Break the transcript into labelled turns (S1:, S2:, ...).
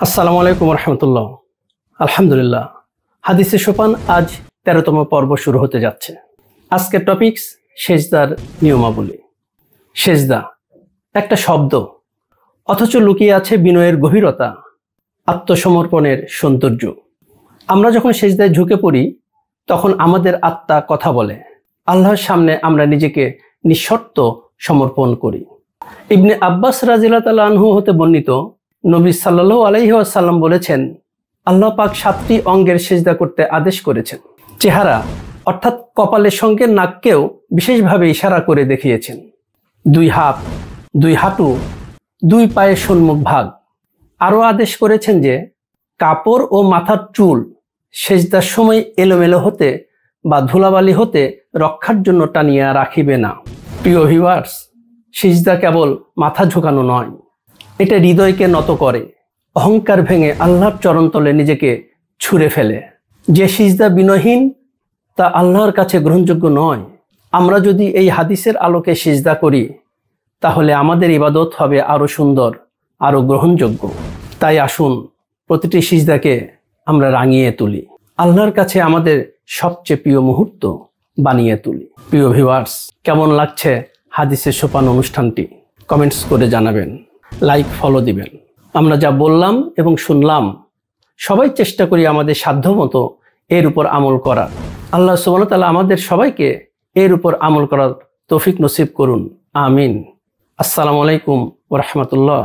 S1: আসসালামু আলাইকুম রহমতুল্লাহ। আলহামদুলিল্লাহ, হাদিসে সোপান আজ ১৩তম পর্ব শুরু হতে যাচ্ছে। আজকের টপিকস সেজদার নিয়মাবলী। সেজদা একটা শব্দ, অথচ লুকিয়ে আছে বিনয়ের গভীরতা, আত্মসমর্পণের সৌন্দর্য। আমরা যখন সেজদায় ঝুঁকে পড়ি তখন আমাদের আত্মা কথা বলে, আল্লাহর সামনে আমরা নিজেকে নিঃশর্ত সমর্পণ করি। ইবনে আব্বাস রাদিয়াল্লাহু তাআলা আনহু হতে বর্ণিত, নবী সাল্লাল্লাহু আলাইহি ওয়াসাল্লাম বলেছেন, আল্লাহ পাক 7টি অঙ্গের সেজদা করতে আদেশ করেছেন। চেহারা অর্থাৎ কপালের সঙ্গে নাককেও বিশেষভাবে ইশারা করে দেখিয়েছেন। 2 হাত, 2 হাঁটু, 2 পায়ের সম্মুখ ভাগ। আরও আদেশ করেছেন যে কাপড় ও মাথার চুল সেজদার সময় এলোমেলো হতে বা ধুলাবালি হতে রক্ষার জন্য টানিয়া রাখিবে না। প্রিয় ভিউয়ার্স, সিজদা কেবল মাথা ঝুঁকানো নয়, এটা হৃদয়কে নত করে, অহংকার ভেঙে আল্লাহর চরণতলে নিজেকে ছুঁড়ে ফেলে। যে সিজদা বিনয়হীন তা আল্লাহর কাছে গ্রহণযোগ্য নয়। আমরা যদি এই হাদিসের আলোকে সিজদা করি তাহলে আমাদের ইবাদত হবে আরও সুন্দর, আরও গ্রহণযোগ্য। তাই আসুন প্রতিটি সিজদাকে আমরা রাঙিয়ে তুলি, আল্লাহর কাছে আমাদের সবচেয়ে প্রিয় মুহূর্ত বানিয়ে তুলি। প্রিয় ভিউয়ার্স, কেমন লাগছে হাদিসের সোপান অনুষ্ঠানটি? কমেন্টস করে জানাবেন, লাইক ফলো দিবেন। আমরা যা বললাম এবং শুনলাম সবাই চেষ্টা করি আমাদের সাধ্যমতো এর উপর আমল করার। আল্লাহ সুবহানাহু ওয়া তাআলা আমাদের সবাইকে এর উপর আমল করার তৌফিক নসিব করুন, আমিন। আসসালামু আলাইকুম ওয়া রাহমাতুল্লাহ।